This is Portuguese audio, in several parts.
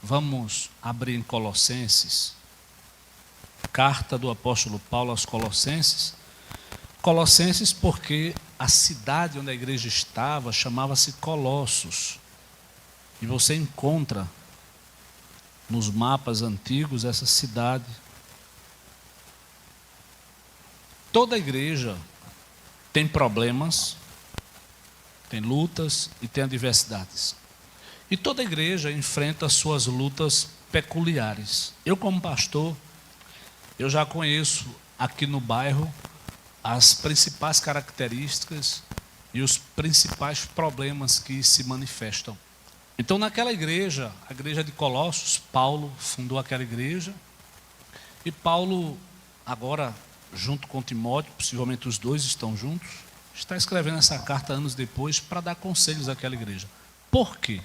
Vamos abrir em Colossenses, carta do apóstolo Paulo aos Colossenses. Colossenses porque a cidade onde a igreja estava chamava-se Colossos. E você encontra nos mapas antigos essa cidade. Toda igreja tem problemas, tem lutas e tem adversidades. E toda igreja enfrenta suas lutas peculiares. Eu, como pastor, eu já conheço aqui no bairro as principais características e os principais problemas que se manifestam. Então, naquela igreja, a igreja de Colossos, Paulo fundou aquela igreja. E Paulo, agora, junto com Timóteo, possivelmente os dois estão juntos, está escrevendo essa carta anos depois para dar conselhos àquela igreja. Por quê?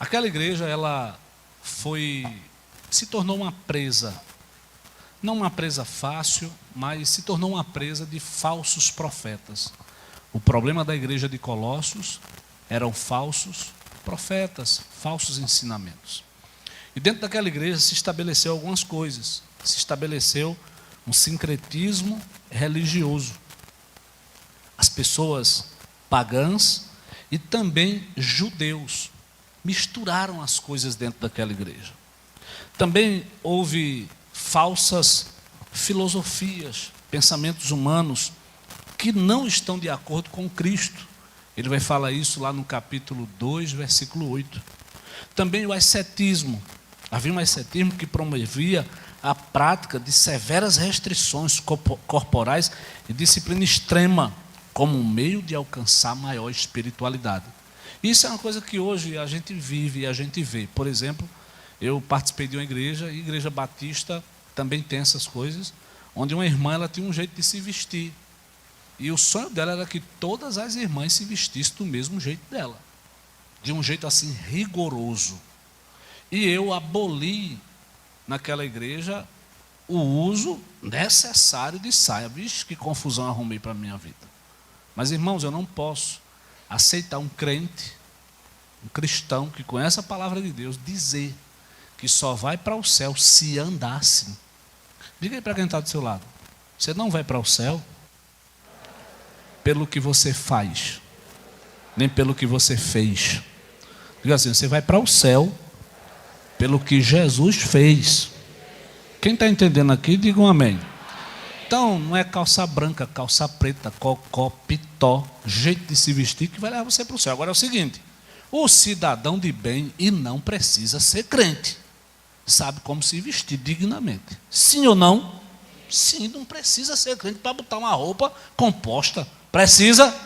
Aquela igreja, ela se tornou uma presa, não uma presa fácil, mas se tornou uma presa de falsos profetas. O problema da igreja de Colossos eram falsos profetas, falsos ensinamentos. E dentro daquela igreja se estabeleceu algumas coisas. Se estabeleceu um sincretismo religioso. As pessoas pagãs e também judeus misturaram as coisas dentro daquela igreja. Também houve falsas filosofias, pensamentos humanos que não estão de acordo com Cristo. Ele vai falar isso lá no capítulo 2, versículo 8. Também o ascetismo. Havia um ascetismo que promovia a prática de severas restrições corporais e disciplina extrema como um meio de alcançar maior espiritualidade. Isso é uma coisa que hoje a gente vive e a gente vê. Por exemplo, eu participei de uma igreja, e igreja batista também tem essas coisas, onde uma irmã ela tinha um jeito de se vestir. E o sonho dela era que todas as irmãs se vestissem do mesmo jeito dela, de um jeito assim rigoroso. E eu aboli naquela igreja o uso necessário de saia. Vixe, que confusão arrumei para a minha vida. Mas, irmãos, eu não posso aceitar um crente, um cristão que conhece a palavra de Deus, dizer que só vai para o céu se andar assim. Diga aí para quem está do seu lado. Você não vai para o céu pelo que você faz, nem pelo que você fez. Diga assim, você vai para o céu pelo que Jesus fez. Quem está entendendo aqui, diga um amém. Então, não é calça branca, calça preta, cocó, pitó, jeito de se vestir que vai levar você para o céu. Agora é o seguinte, o cidadão de bem e não precisa ser crente, sabe como se vestir dignamente. Sim ou não? Sim, não precisa ser crente para botar uma roupa composta. Precisa?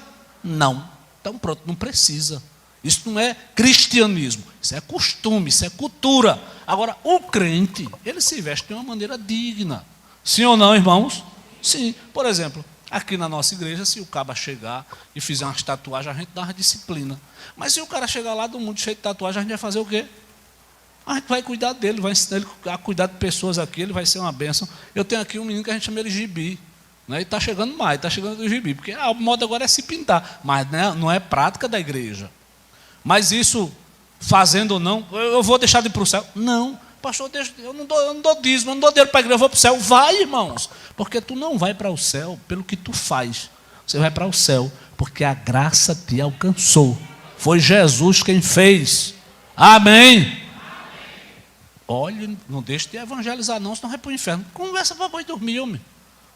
Não. Então pronto, não precisa. Isso não é cristianismo, isso é costume, isso é cultura. Agora, o crente, ele se veste de uma maneira digna. Sim ou não, irmãos? Sim. Por exemplo, aqui na nossa igreja, se o caba chegar e fizer umas tatuagens, a gente dá uma disciplina. Mas se o cara chegar lá do mundo cheio de tatuagem, a gente vai fazer o quê? A gente vai cuidar dele, vai ensinar ele a cuidar de pessoas aqui, ele vai ser uma bênção. Eu tenho aqui um menino que a gente chama ele Gibi. Né? E está chegando mais, está chegando do Gibi, porque a moda agora é se pintar, mas né, não é prática da igreja. Mas isso, fazendo ou não, eu vou deixar de ir para o céu? Não. Pastor, eu não dou dízimo, eu não dou dinheiro para a igreja, eu vou para o céu. Vai, irmãos, porque tu não vai para o céu pelo que tu faz. Você vai para o céu porque a graça te alcançou. Foi Jesus quem fez. Amém? Olha, não deixe de evangelizar não, senão vai para o inferno. Conversa para boi dormir, homem.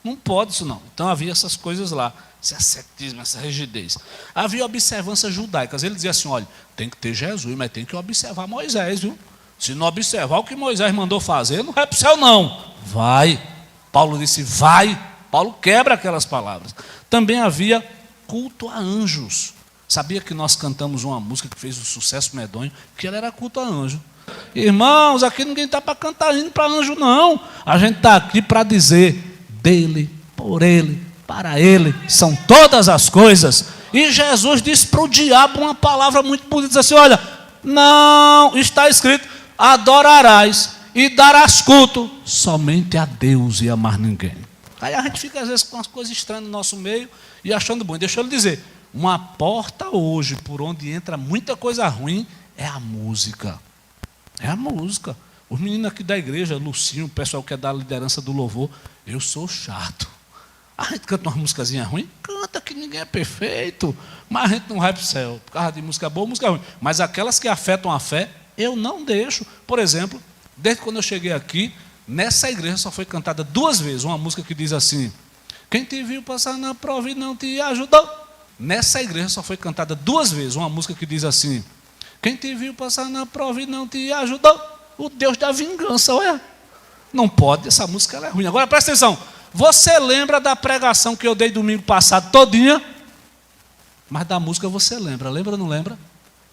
Não pode isso não. Então havia essas coisas lá, esse ascetismo, essa rigidez. Havia observâncias judaicas. Ele dizia assim, olha, tem que ter Jesus, mas tem que observar Moisés, viu? Se não observar o que Moisés mandou fazer, não vai para o céu não. Vai. Paulo disse, vai. Paulo quebra aquelas palavras. Também havia culto a anjos. Sabia que nós cantamos uma música que fez um sucesso medonho, que ela era culto a anjo. Irmãos, aqui ninguém está para cantar indo para anjo não. A gente está aqui para dizer, dele, por ele, para ele, são todas as coisas. E Jesus disse para o diabo uma palavra muito bonita, diz assim, olha, não, está escrito, adorarás e darás culto somente a Deus e a mais ninguém. Aí a gente fica às vezes com as coisas estranhas no nosso meio e achando bom. Deixa eu lhe dizer, uma porta hoje por onde entra muita coisa ruim é a música. É a música. Os meninos aqui da igreja, Lucinho, o pessoal que é da liderança do louvor, eu sou chato. A gente canta umas musicazinhas ruins? Canta, que ninguém é perfeito. Mas a gente não vai para o céu por causa de música boa, música ruim. Mas aquelas que afetam a fé, eu não deixo. Por exemplo, desde quando eu cheguei aqui, nessa igreja só foi cantada 2 vezes uma música que diz assim: quem te viu passar na prova e não te ajudou. Nessa igreja só foi cantada 2 vezes uma música que diz assim: quem te viu passar na prova e não te ajudou, o Deus da vingança. Olha, não pode, essa música ela é ruim. Agora presta atenção, você lembra da pregação que eu dei domingo passado todinha? Mas da música você lembra ou não lembra?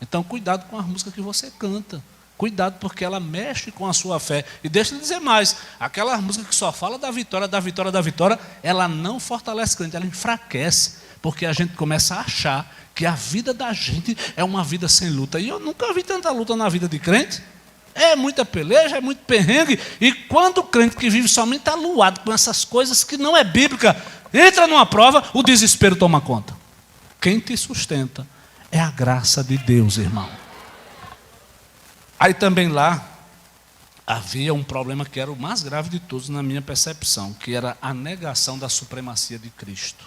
Então cuidado com as músicas que você canta. Cuidado, porque ela mexe com a sua fé. E deixa eu dizer mais, aquela música que só fala da vitória, da vitória, da vitória, ela não fortalece o crente, ela enfraquece. Porque a gente começa a achar que a vida da gente é uma vida sem luta. E eu nunca vi tanta luta na vida de crente. É muita peleja, é muito perrengue. E quando o crente que vive somente aluado com essas coisas que não é bíblica, entra numa prova, o desespero toma conta. Quem te sustenta é a graça de Deus, irmão. Aí também lá havia um problema que era o mais grave de todos na minha percepção, que era a negação da supremacia de Cristo.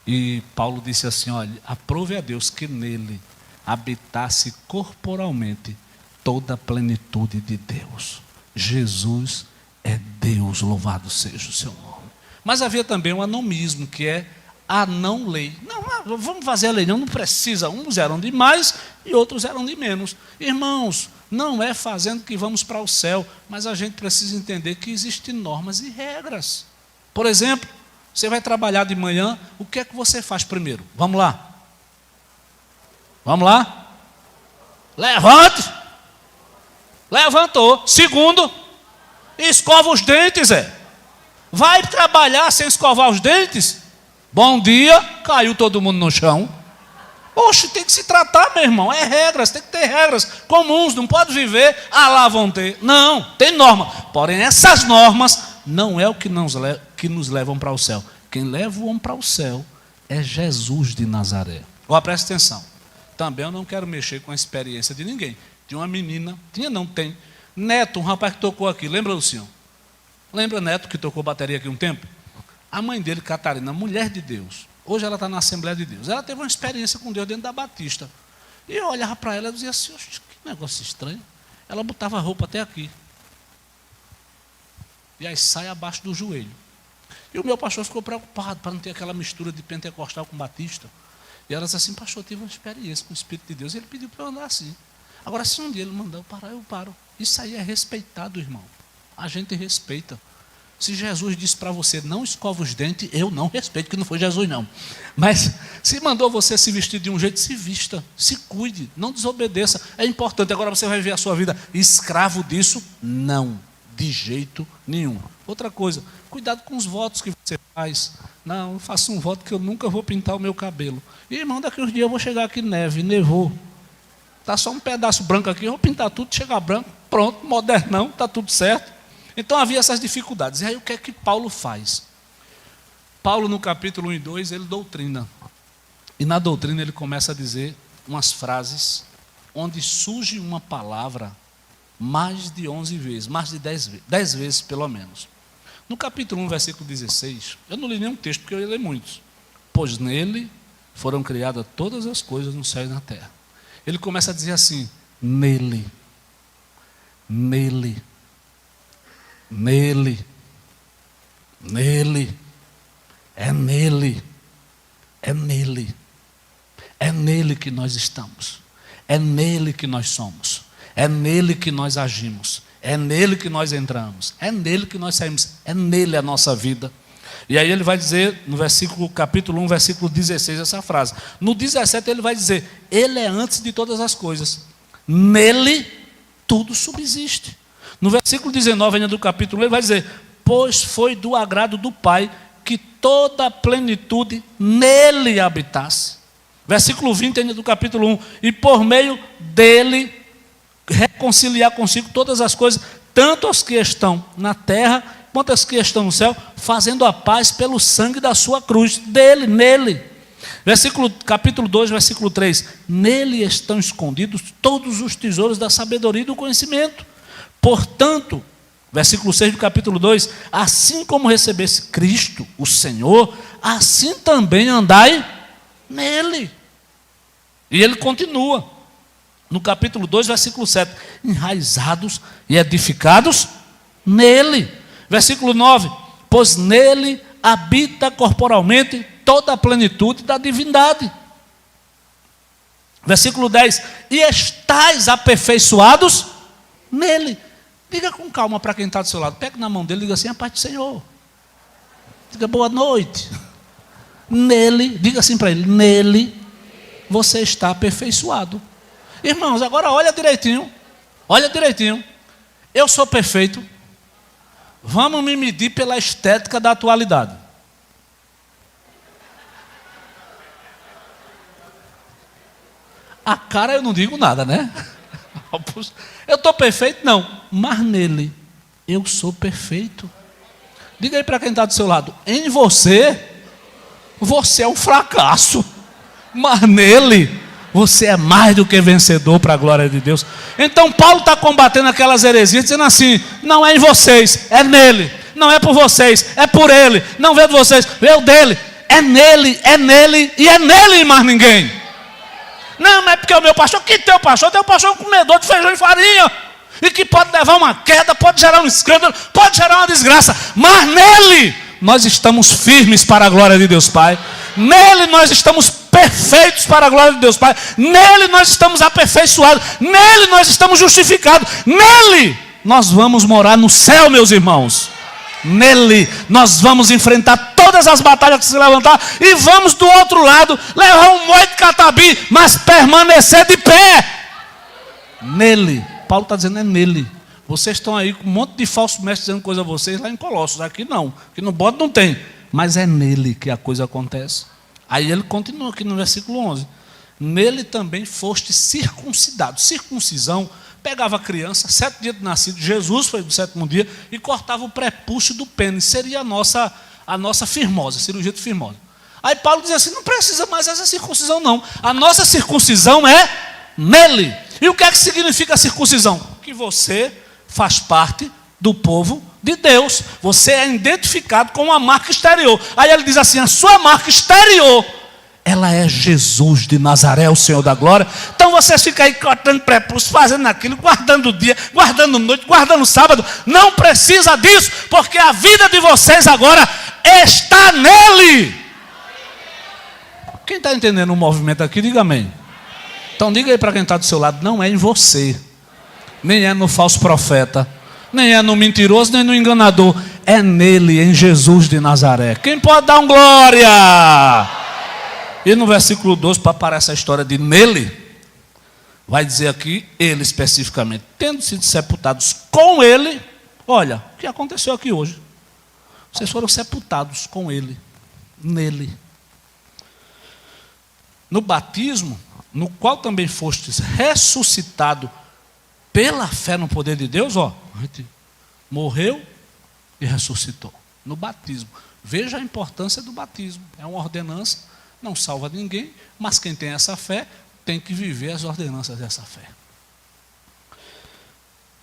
E Paulo disse assim: olha, aprove a Deus que nele habitasse corporalmente toda a plenitude de Deus. Jesus é Deus, louvado seja o seu nome. Mas havia também um anomismo, que é a não lei. Não, vamos fazer a lei, não precisa. Uns eram de mais e outros eram de menos. Irmãos, não é fazendo que vamos para o céu, mas a gente precisa entender que existem normas e regras. Por exemplo, você vai trabalhar de manhã, o que é que você faz primeiro? Vamos lá. Vamos lá? Levante. Levantou. Segundo, escova os dentes, Vai trabalhar sem escovar os dentes? Bom dia, caiu todo mundo no chão. Oxe, tem que se tratar, meu irmão. É regras, tem que ter regras comuns. Não pode viver, lá vão ter. Não, tem norma. Porém, essas normas não é o que nos levam para o céu. Quem leva o homem para o céu é Jesus de Nazaré. Agora presta atenção. Também eu não quero mexer com a experiência de ninguém. Tinha uma menina, tem. Neto, um rapaz que tocou aqui. Lembra, Luciano? Lembra Neto, que tocou bateria aqui um tempo? A mãe dele, Catarina, mulher de Deus. Hoje ela está na Assembleia de Deus. Ela teve uma experiência com Deus dentro da Batista. E eu olhava para ela e dizia assim: que negócio estranho. Ela botava a roupa até aqui. E aí sai abaixo do joelho. E o meu pastor ficou preocupado para não ter aquela mistura de pentecostal com batista. E ela disse assim: pastor, eu tive uma experiência com o Espírito de Deus. E ele pediu para eu andar assim. Agora, se um dia ele mandar eu parar, eu paro. Isso aí é respeitado, irmão. A gente respeita. Se Jesus disse para você: não escova os dentes, eu não respeito, que não foi Jesus não. Mas se mandou você se vestir de um jeito, se vista, se cuide, não desobedeça. É importante. Agora você vai ver a sua vida escravo disso? Não, de jeito nenhum. Outra coisa, cuidado com os votos que você faz. Não, eu faço um voto que eu nunca vou pintar o meu cabelo. E, irmão, daqui uns dias eu vou chegar aqui, nevou. Está só um pedaço branco aqui, eu vou pintar tudo, chegar branco, pronto, modernão, está tudo certo. Então havia essas dificuldades. E aí o que é que Paulo faz? Paulo, no capítulo 1 e 2, ele doutrina. E na doutrina ele começa a dizer umas frases onde surge uma palavra mais de 11 vezes, mais de 10 vezes pelo menos. No capítulo 1, versículo 16, eu não li nenhum texto porque eu ia ler muitos. Pois nele foram criadas todas as coisas no céu e na terra. Ele começa a dizer assim: nele, é nele que nós estamos, é nele que nós somos, é nele que nós agimos, é nele que nós entramos, é nele que nós saímos, é nele a nossa vida. E aí ele vai dizer no capítulo 1, versículo 16, essa frase. No 17 ele vai dizer: ele é antes de todas as coisas, nele tudo subsiste. No versículo 19 ainda do capítulo 1 ele vai dizer: pois foi do agrado do Pai que toda a plenitude nele habitasse. Versículo 20 ainda do capítulo 1: e por meio dele reconciliar consigo todas as coisas, tanto as que estão na terra quanto as que estão no céu, fazendo a paz pelo sangue da sua cruz, dele, nele. Capítulo 2, versículo 3. Nele estão escondidos todos os tesouros da sabedoria e do conhecimento. Portanto, versículo 6 do capítulo 2, assim como recebesse Cristo, o Senhor, assim também andai nele. E ele continua, no capítulo 2, versículo 7, enraizados e edificados nele. Versículo 9, pois nele habita corporalmente toda a plenitude da divindade. Versículo 10, e estais aperfeiçoados nele. Diga com calma para quem está do seu lado, pega na mão dele e diga assim, a paz do Senhor. Diga boa noite. Nele, diga assim para ele, nele você está aperfeiçoado. Irmãos, agora olha direitinho. Eu sou perfeito. Vamos me medir pela estética da atualidade. A cara eu não digo nada, né? Eu estou perfeito? Não. Mas nele, eu sou perfeito. Diga aí para quem está do seu lado. Em você, você é um fracasso. Mas nele, você é mais do que vencedor para a glória de Deus. Então Paulo está combatendo aquelas heresias, dizendo assim, não é em vocês, é nele. Não é por vocês, é por ele. Não veio de vocês, veio dele. É nele e é nele e mais ninguém. Não é porque o meu pastor, que teu pastor é um comedor de feijão e farinha, e que pode levar uma queda, pode gerar um escândalo, pode gerar uma desgraça, mas nele nós estamos firmes para a glória de Deus Pai, nele nós estamos perfeitos para a glória de Deus Pai, nele nós estamos aperfeiçoados, nele nós estamos justificados, nele nós vamos morar no céu, meus irmãos. Nele nós vamos enfrentar todas as batalhas que se levantar e vamos do outro lado levar um moito de catabi, mas permanecer de pé. Nele, Paulo está dizendo, é nele. Vocês estão aí com um monte de falsos mestres dizendo coisa a vocês lá em Colossos, aqui não, que no bode não tem, mas é nele que a coisa acontece. Aí ele continua aqui no versículo 11, nele também foste circuncidado. Circuncisão pegava a criança, 7 dias de nascido, Jesus foi do 7º dia, e cortava o prepúcio do pênis, seria a nossa firmose, cirurgia de firmose. Aí Paulo diz assim, não precisa mais essa circuncisão não, a nossa circuncisão é nele. E o que é que significa a circuncisão? Que você faz parte do povo de Deus, você é identificado com uma marca exterior. Aí ele diz assim, a sua marca exterior, ela é Jesus de Nazaré, o Senhor da glória. Então você fica aí cortando prepúcio, fazendo aquilo, guardando o dia, guardando noite, guardando o sábado. Não precisa disso, porque a vida de vocês agora está nele. Quem está entendendo o movimento aqui, diga amém. Então diga aí para quem está do seu lado, não é em você, nem é no falso profeta, nem é no mentiroso, nem no enganador. É nele, em Jesus de Nazaré. Quem pode dar um glória? E no versículo 12, para parar essa história de nele, vai dizer aqui, ele especificamente, tendo sido sepultados com ele, olha, o que aconteceu aqui hoje? Vocês foram sepultados com ele, nele. No batismo, no qual também fostes ressuscitado pela fé no poder de Deus, ó, a gente morreu e ressuscitou. No batismo. Veja a importância do batismo. É uma ordenança. Não salva ninguém, mas quem tem essa fé tem que viver as ordenanças dessa fé.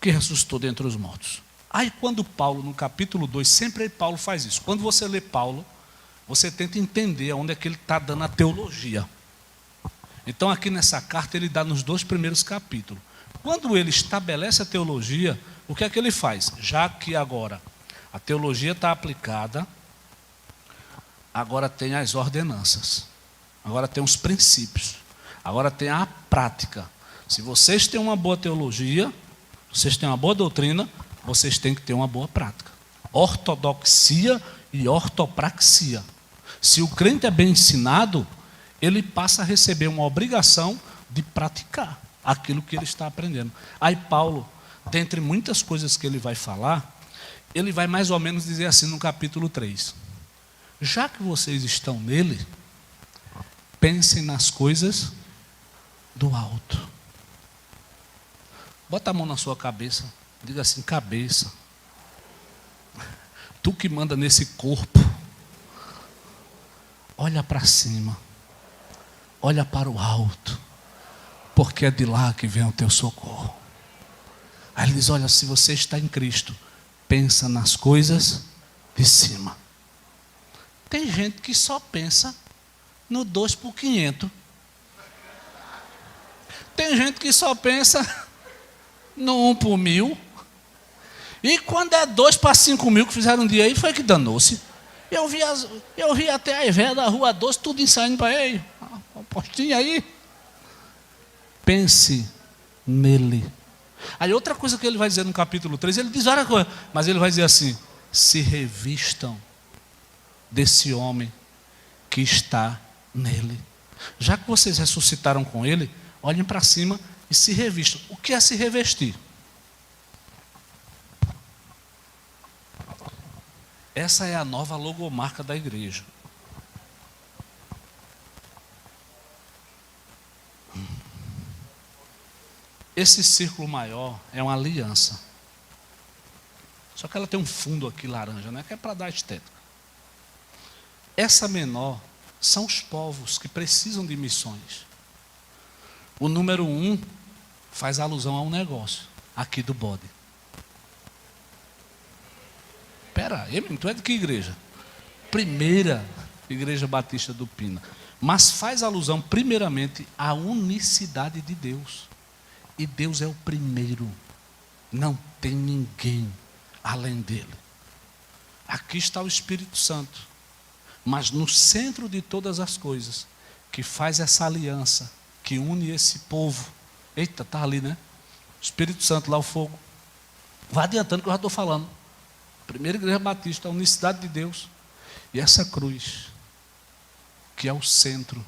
Que ressuscitou dentre os mortos. Aí quando Paulo, no capítulo 2, sempre Paulo faz isso. Quando você lê Paulo, você tenta entender onde é que ele está dando a teologia. Então aqui nessa carta ele dá nos 2 primeiros capítulos. Quando ele estabelece a teologia, o que é que ele faz? Já que agora a teologia está aplicada, agora tem as ordenanças. Agora tem os princípios. Agora tem a prática. Se vocês têm uma boa teologia, vocês têm uma boa doutrina, vocês têm que ter uma boa prática. Ortodoxia e ortopraxia. Se o crente é bem ensinado, ele passa a receber uma obrigação de praticar aquilo que ele está aprendendo. Aí Paulo, dentre muitas coisas que ele vai falar, ele vai mais ou menos dizer assim no capítulo 3. Já que vocês estão nele, pensem nas coisas do alto. Bota a mão na sua cabeça. Diga assim, cabeça. Tu que manda nesse corpo. Olha para cima. olha para o alto, porque é de lá que vem o teu socorro. Aí ele diz, olha, se você está em Cristo, pensa nas coisas de cima. Tem gente que só pensa no 2 por 500. Tem gente que só pensa no 1 por 1000. E quando é 2 para 5 mil que fizeram um dia aí, foi que danou-se. Eu vi até a Ivéia da Rua 12, tudo ensaiando para ele. Uma postinha aí. Pense nele. Aí outra coisa que ele vai dizer no capítulo 3, ele diz várias coisas, mas ele vai dizer assim, se revistam desse homem que está nele. Já que vocês ressuscitaram com ele, olhem para cima e se revistam. O que é se revestir? Essa é a nova logomarca da igreja. Esse círculo maior é uma aliança. Só que ela tem um fundo aqui laranja, né? Que é para dar estética. Essa menor são os povos que precisam de missões. O número 1 faz alusão a um negócio, aqui do bode. Espera aí, tu é de que igreja? Primeira Igreja Batista do Pina. Mas faz alusão primeiramente à unicidade de Deus. E Deus é o primeiro. Não tem ninguém além dele. Aqui está o Espírito Santo. Mas no centro de todas as coisas, que faz essa aliança, que une esse povo. Eita, está ali, né? Espírito Santo, lá o fogo. Vai adiantando que eu já estou falando. Primeira Igreja Batista, a unicidade de Deus. E essa cruz, que é o centro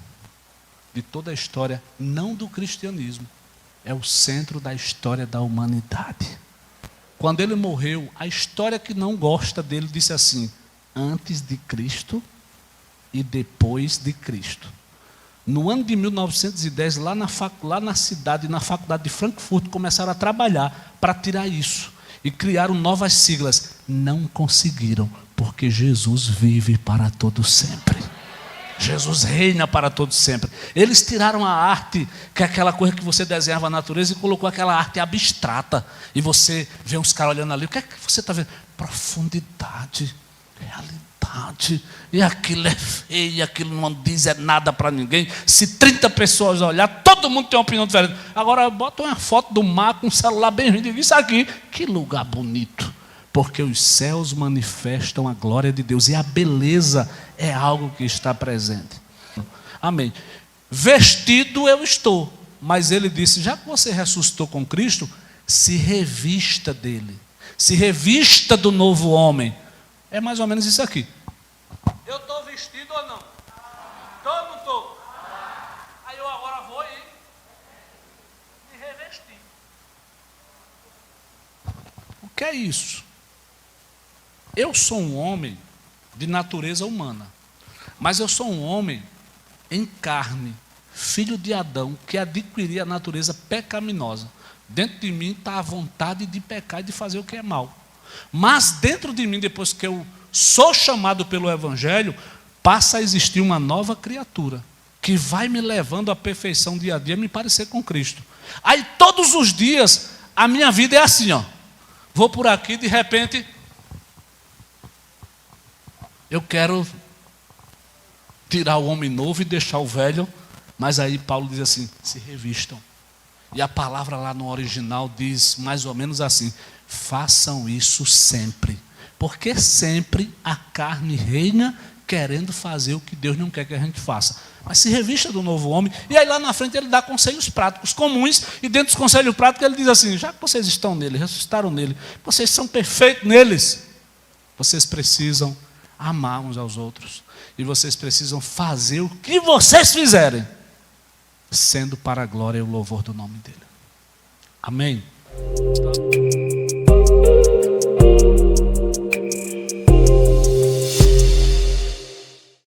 de toda a história, não do cristianismo, é o centro da história da humanidade. Quando ele morreu, a história que não gosta dele disse assim, antes de Cristo e depois de Cristo. No ano de 1910, lá na cidade, na faculdade de Frankfurt, começaram a trabalhar para tirar isso. E criaram novas siglas. Não conseguiram, porque Jesus vive para todo sempre. Jesus reina para todo sempre. Eles tiraram a arte, que é aquela coisa que você desenhava a natureza, e colocou aquela arte abstrata. E você vê uns caras olhando ali, o que é que você está vendo? Profundidade, realidade. E aquilo é feio, aquilo não diz nada para ninguém. Se 30 pessoas olhar, todo mundo tem uma opinião diferente. Agora bota uma foto do mar com um celular bem ruim, isso aqui, que lugar bonito. Porque os céus manifestam a glória de Deus. E a beleza é algo que está presente. Amém. Vestido eu estou. Mas ele disse, já que você ressuscitou com Cristo, se revista dele. Se revista do novo homem. É mais ou menos isso aqui. Eu estou vestido ou não? Estou ou não estou? Aí eu agora vou me revestir. O que é isso? Eu sou um homem de natureza humana, mas eu sou um homem em carne, filho de Adão, que adquiriu a natureza pecaminosa. Dentro de mim está a vontade de pecar e de fazer o que é mal. Mas dentro de mim, depois que eu sou chamado pelo Evangelho, passa a existir uma nova criatura, que vai me levando à perfeição dia a dia, me parecer com Cristo. Aí todos os dias, a minha vida é assim, ó. Vou por aqui, de repente, eu quero tirar o homem novo e deixar o velho, mas aí Paulo diz assim, se revistam. E a palavra lá no original diz mais ou menos assim, façam isso sempre. Porque sempre a carne reina querendo fazer o que Deus não quer que a gente faça. Mas se revista do novo homem. E aí lá na frente ele dá conselhos práticos comuns. E dentro dos conselhos práticos ele diz assim, já que vocês estão nele, ressuscitaram nele, vocês são perfeitos neles, vocês precisam amar uns aos outros. E vocês precisam fazer o que vocês fizerem, sendo para a glória e o louvor do nome dele. Amém?